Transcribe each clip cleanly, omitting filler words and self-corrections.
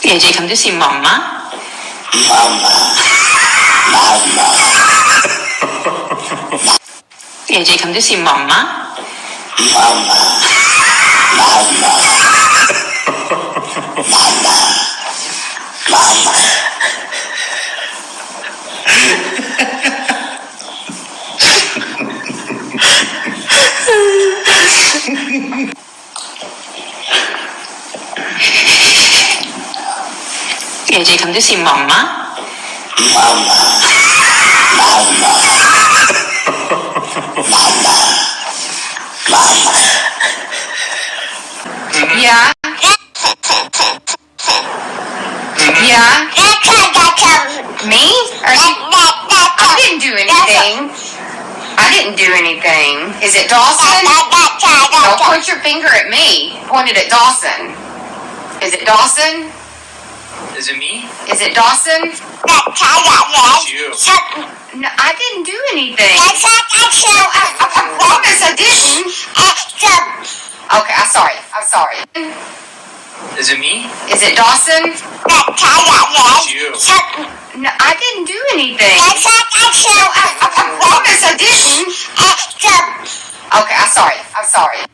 AJ, come to see Mama. AJ, come to see Mama. AJ, come to see Mama. Yeah. Yeah. Me? I didn't do anything. I didn't do anything. Is it Dawson? Don't point your finger at me. Point it at Dawson. Is it Dawson? Is it me? Is it Dawson? It's you. No, I didn't do anything. I promise I didn't. Okay, I'm sorry. Is it me? Is it Dawson? It's you. No, I didn't do anything. I promise I didn't. Okay, I'm sorry.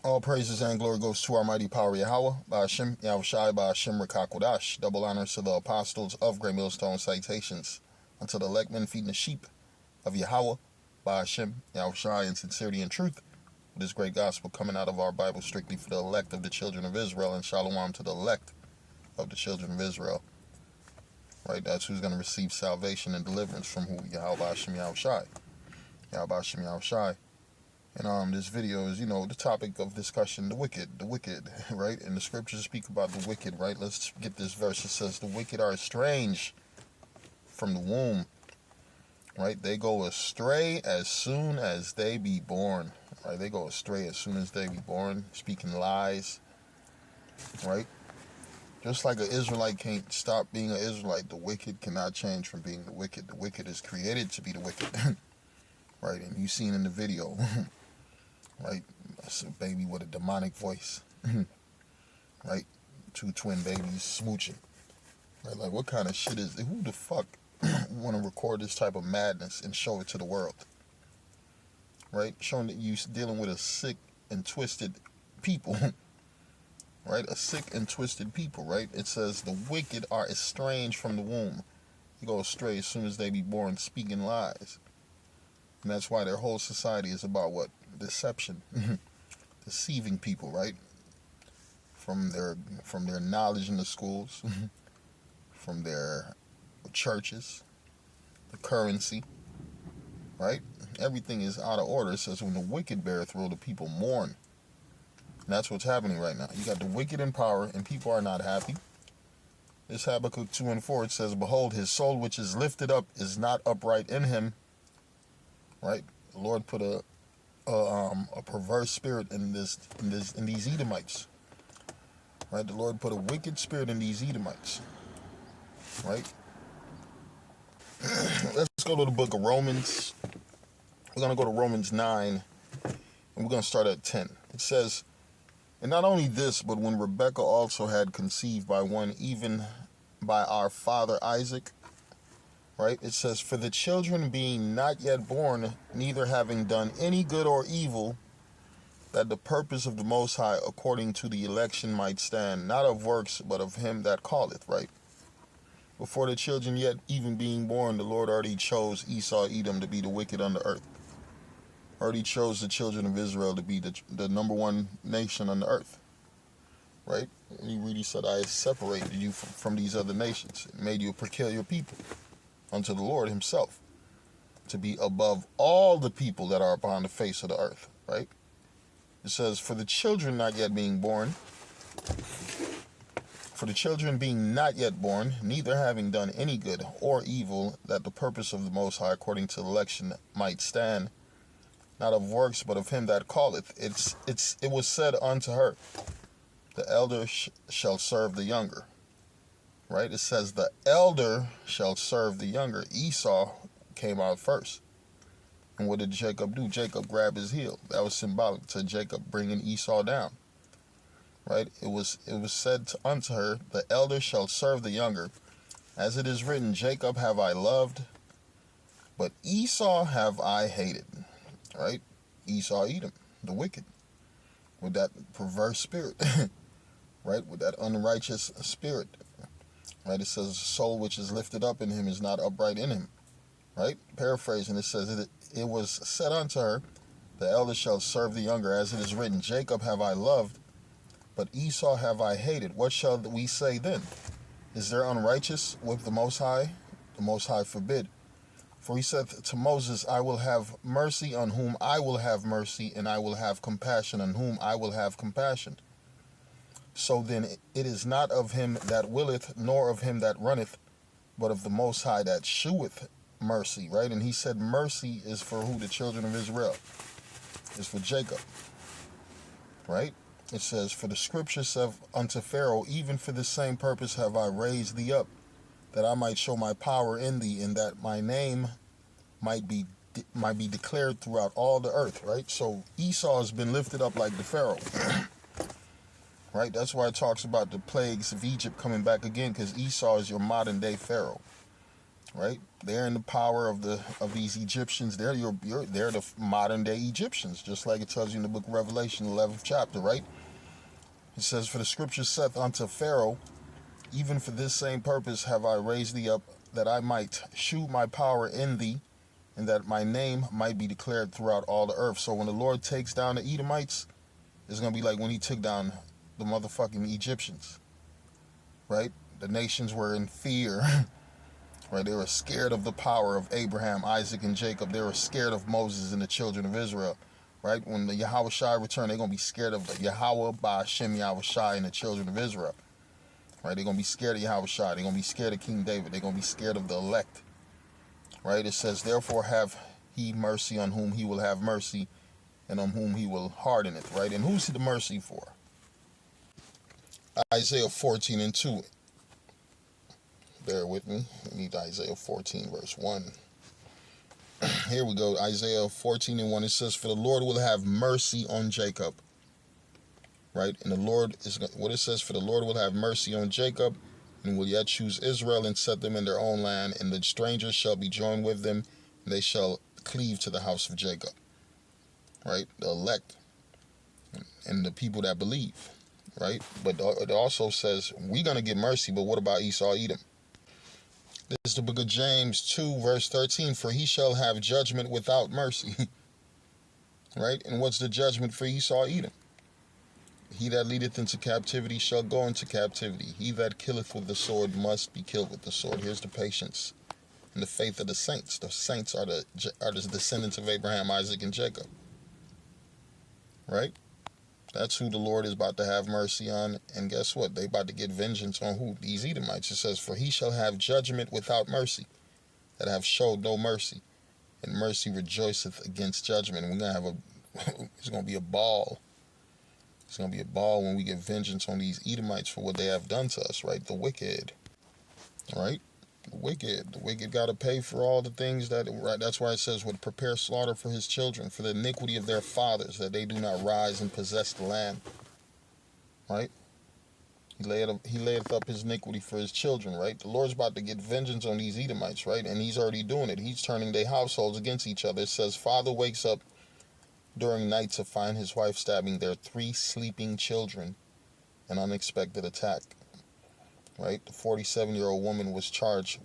All praises and glory goes to our mighty power Yahweh, by Hashem, Yahushai, by Hashem, Rakakodash. Double honors to the apostles of Great Millstone Citations, unto the elect men feeding the sheep of Yahweh, by Hashem, Yahushai, in sincerity and truth, with this great gospel coming out of our Bible strictly for the elect of the children of Israel, and shalom to the elect of the children of Israel. Right, that's who's going to receive salvation and deliverance from who? Yahweh, Hashem, Yahushai. Yahweh, Hashem, Yahushai. And this video is, the topic of discussion, the wicked, right? And the scriptures speak about the wicked, right? Let's get this verse. It says, the wicked are estranged from the womb, right? They go astray as soon as they be born, right? They go astray as soon as they be born, speaking lies, right? Just like an Israelite can't stop being an Israelite, the wicked cannot change from being the wicked. The wicked is created to be the wicked, right? And you seen in the video, right? That's a baby with a demonic voice, right? Two twin babies smooching, right? Like, what kind of shit is it? Who the fuck want to record this type of madness and show it to the world, right? Showing that you're dealing with a sick and twisted people, right? A sick and twisted people, right? It says the wicked are estranged from the womb. They go astray as soon as they be born, speaking lies. And that's why their whole society is about what? Deception. Deceiving people, right? From their knowledge in the schools, from their churches, the currency, right? Everything is out of order. It says when the wicked beareth rule, the people mourn. And that's what's happening right now. You got the wicked in power, and people are not happy. This Habakkuk 2:4, it says, behold, his soul which is lifted up is not upright in him. Right? The Lord put a perverse spirit in these Edomites. Right? The Lord put a wicked spirit in these Edomites. Right? Let's go to the book of Romans. We're going to go to Romans 9, And we're going to start at 10. It says, and not only this, but when Rebekah also had conceived by one, even by our father Isaac, right? It says, for the children being not yet born, neither having done any good or evil, that the purpose of the Most High according to the election might stand, not of works, but of him that calleth, right? Before the children yet even being born, the Lord already chose Esau, Edom to be the wicked on the earth. Already chose the children of Israel to be the number one nation on the earth, right? And you read, he said, I have separated you from these other nations, and made you a peculiar people unto the Lord himself, to be above all the people that are upon the face of the earth, right? It says, for the children not yet being born, for the children being not yet born, neither having done any good or evil, that the purpose of the Most High according to the election might stand, not of works, but of him that calleth. It was said unto her, the elder shall serve the younger, right? It says the elder shall serve the younger. Esau came out first. And what did Jacob do? Jacob grabbed his heel. That was symbolic to Jacob bringing Esau down. Right? It was said unto her, the elder shall serve the younger. As it is written, Jacob have I loved, but Esau have I hated. Right? Esau, Edom, the wicked, with that perverse spirit. Right? With that unrighteous spirit. Right? It says, the soul which is lifted up in him is not upright in him. Right? Paraphrasing, it says, it was said unto her, the elder shall serve the younger, as it is written, Jacob have I loved, but Esau have I hated. What shall we say then? Is there unrighteous with the Most High? The Most High forbid. For he said to Moses, I will have mercy on whom I will have mercy, and I will have compassion on whom I will have compassion. So then it is not of him that willeth, nor of him that runneth, but of the Most High that sheweth mercy, right? And he said mercy is for who? The children of Israel. It's for Jacob, right? It says, for the scripture said unto Pharaoh, even for the same purpose have I raised thee up, that I might show my power in thee, and that my name might be declared throughout all the earth, right? So Esau has been lifted up like the Pharaoh, right? That's why it talks about the plagues of Egypt coming back again, because Esau is your modern day Pharaoh. Right, they're in the power of these Egyptians. They're the modern day Egyptians, just like it tells you in the book of Revelation, 11th chapter. Right, it says, "For the scripture saith unto Pharaoh, even for this same purpose have I raised thee up, that I might shew my power in thee, and that my name might be declared throughout all the earth." So when the Lord takes down the Edomites, it's gonna be like when He took down the motherfucking Egyptians. Right, the nations were in fear. Right, they were scared of the power of Abraham, Isaac, and Jacob. They were scared of Moses and the children of Israel. Right, when the Yahweh Shai return, they're going to be scared of the Yahweh by Hashem Yahweh Shai and the children of Israel. Right, they're going to be scared of Yahweh Shai. They're going to be scared of King David. They're going to be scared of the elect. Right, it says, therefore have he mercy on whom he will have mercy, and on whom he will harden it. Right, and who's the mercy for? Isaiah 14 and 2. Bear with me. I need Isaiah 14 verse 1. Here we go. Isaiah 14 and 1. It says, for the Lord will have mercy on Jacob. Right? And the Lord is what it says, for the Lord will have mercy on Jacob, and will yet choose Israel, and set them in their own land, and the strangers shall be joined with them, and they shall cleave to the house of Jacob. Right? The elect and the people that believe. Right? But it also says, we're going to get mercy, but what about Esau, Edom? This is the book of James 2, verse 13. For he shall have judgment without mercy. Right? And what's the judgment for Esau, Edom? He that leadeth into captivity shall go into captivity. He that killeth with the sword must be killed with the sword. Here's the patience and the faith of the saints. The saints are the descendants of Abraham, Isaac, and Jacob. Right? That's who the Lord is about to have mercy on. And guess what? They about to get vengeance on who? These Edomites. It says, for he shall have judgment without mercy, that have showed no mercy. And mercy rejoiceth against judgment. And we're going to have it's going to be a ball. It's going to be a ball when we get vengeance on these Edomites for what they have done to us, right? The wicked. Right? The wicked got to pay for all the things that, right? That's why it says, would prepare slaughter for his children, for the iniquity of their fathers, that they do not rise and possess the land. Right? He layeth up his iniquity for his children, right? The Lord's about to get vengeance on these Edomites, right? And he's already doing it. He's turning their households against each other. It says, father wakes up during night to find his wife stabbing their 3 sleeping children. An unexpected attack, right? The 47-year-old woman was charged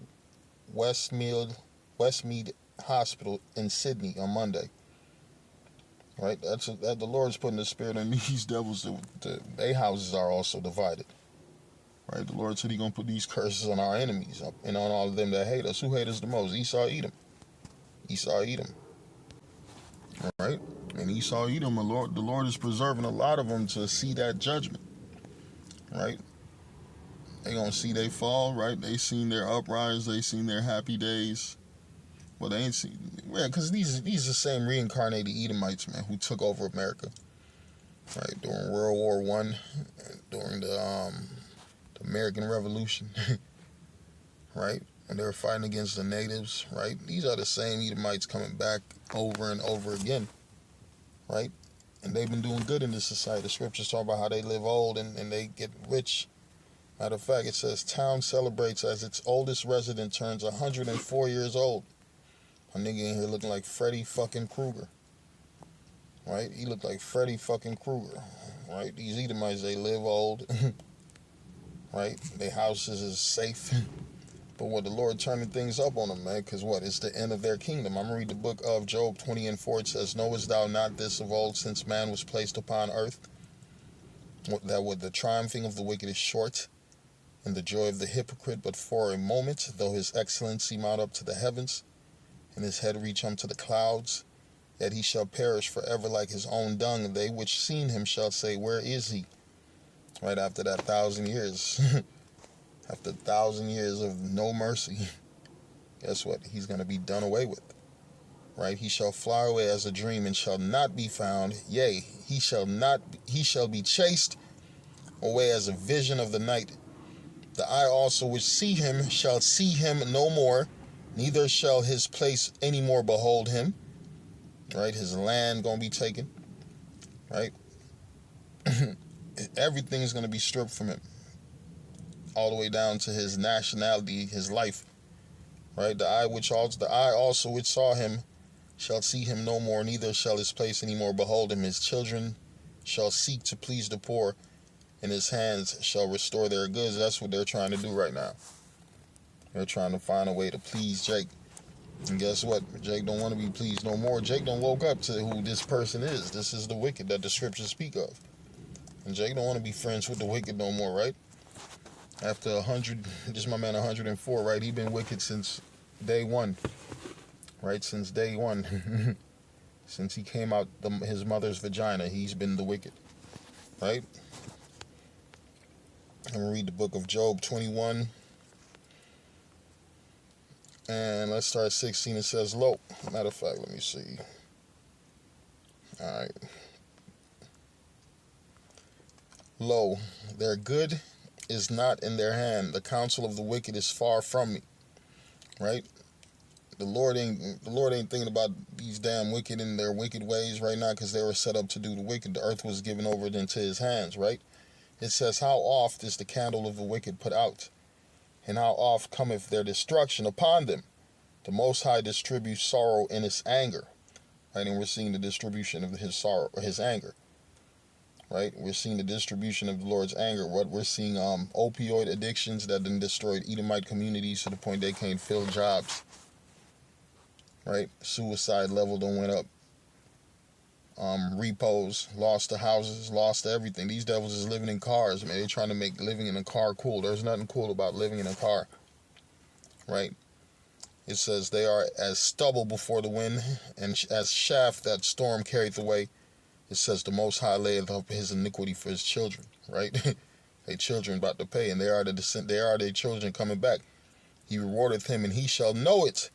Westmead Hospital in Sydney on Monday. Right? That the Lord's putting the spirit in these devils. Their houses are also divided. Right? The Lord said He's gonna put these curses on our enemies and on all of them that hate us. Who hate us the most? Esau, Edom. Right? And Esau, Edom. The Lord is preserving a lot of them to see that judgment. Right? They gonna see they fall. Right? They seen their uprise. They seen their happy days. Well, they ain't seen, because these are the same reincarnated Edomites, man, who took over America, right, during World War I, during the American Revolution, right, when they were fighting against the natives, right. These are the same Edomites coming back over and over again, right, and they've been doing good in this society. The scriptures talk about how they live old and they get rich. Matter of fact, it says, town celebrates as its oldest resident turns 104 years old. A nigga in here looking like Freddy fucking Krueger. Right? He looked like Freddy fucking Krueger. Right? These Edomites, they live old. Right? Their houses is safe. But what the Lord turning things up on them, man, because what? It's the end of their kingdom. I'm going to read the book of Job 20:4. It says, knowest thou not this of old, since man was placed upon earth, that with the triumphing of the wicked is short, and the joy of the hypocrite but for a moment, though his excellency mount up to the heavens, and his head reach unto the clouds, that he shall perish forever like his own dung, and they which seen him shall say, where is he? Right after that 1,000 years, after 1,000 years of no mercy, guess what? He's going to be done away with. Right? He shall fly away as a dream and shall not be found. Yea, he shall be chased away as a vision of the night. The eye also which see him shall see him no more, neither shall his place any more behold him. Right? His land gonna be taken. Right? Everything's gonna be stripped from him. All the way down to his nationality, his life. Right? The eye also which saw him shall see him no more, neither shall his place any more behold him. His children shall seek to please the poor, and his hands shall restore their goods. That's what they're trying to do right now. They're trying to find a way to please Jake. And guess what? Jake don't want to be pleased no more. Jake don't woke up to who this person is. This is the wicked that the scriptures speak of. And Jake don't want to be friends with the wicked no more, right? After 100, this my man 104, right? He been wicked since day one. Right? Since day one. Since he came out his mother's vagina, he's been the wicked. Right? I'm going to read the book of Job 21. And let's start at 16. It says, lo. Matter of fact, let me see. Alright. Lo, their good is not in their hand. The counsel of the wicked is far from me. Right? The Lord ain't thinking about these damn wicked in their wicked ways right now, because they were set up to do the wicked. The earth was given over into his hands, right? It says, how oft is the candle of the wicked put out? And how oft cometh their destruction upon them? The Most High distributes sorrow in his anger. Right? And we're seeing the distribution of his sorrow, or his anger. Right? We're seeing the distribution of the Lord's anger. What we're seeing, opioid addictions that then destroyed Edomite communities to the point they can't fill jobs. Right? Suicide level done went up. Repos, lost the houses, lost everything. These devils is living in cars, man. They're trying to make living in a car cool. There's nothing cool about living in a car. Right? It says they are as stubble before the wind, and as shaft that storm carrieth away. It says the Most High layeth up his iniquity for his children. Right? Their children about to pay, and they are their children coming back. He rewardeth him, and he shall know it.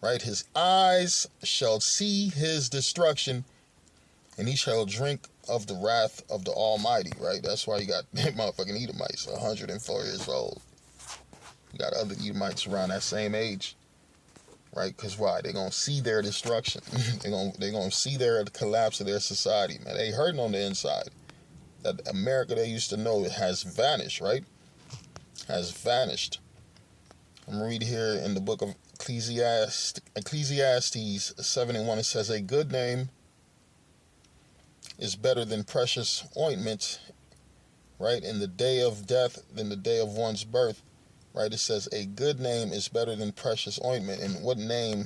Right? His eyes shall see his destruction, and he shall drink of the wrath of the Almighty, right? That's why you got motherfucking Edomites, 104 years old. You got other Edomites around that same age, right? Because why? They're going to see their destruction. they're gonna see their collapse of their society, man. They hurting on the inside. That America they used to know has vanished, right? Has vanished. I'm going to read here in the book of Ecclesiastes 7:1. It says, a good name is better than precious ointment, right? In the day of death than the day of one's birth, right? It says a good name is better than precious ointment. And what name?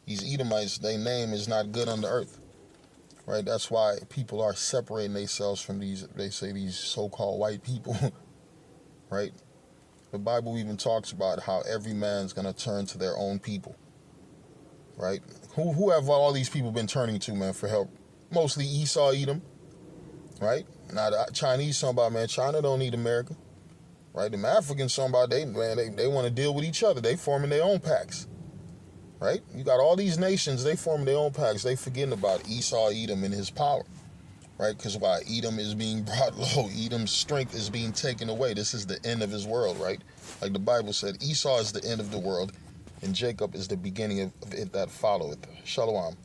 These Edomites, their name is not good on the earth, right? That's why people are separating themselves from these, they say, these so-called white people, right? The Bible even talks about how every man's going to turn to their own people, right? Who have all these people been turning to, man, for help? Mostly Esau, Edom, right? Now the Chinese talking about, man, China don't need America, right? Them Africans talking about, they want to deal with each other. They forming their own packs, right? You got all these nations, they forming their own packs. They forgetting about Esau, Edom, and his power, right? Because why? Edom is being brought low. Edom's strength is being taken away. This is the end of his world, right? Like the Bible said, Esau is the end of the world, and Jacob is the beginning of it that followeth. Shalom.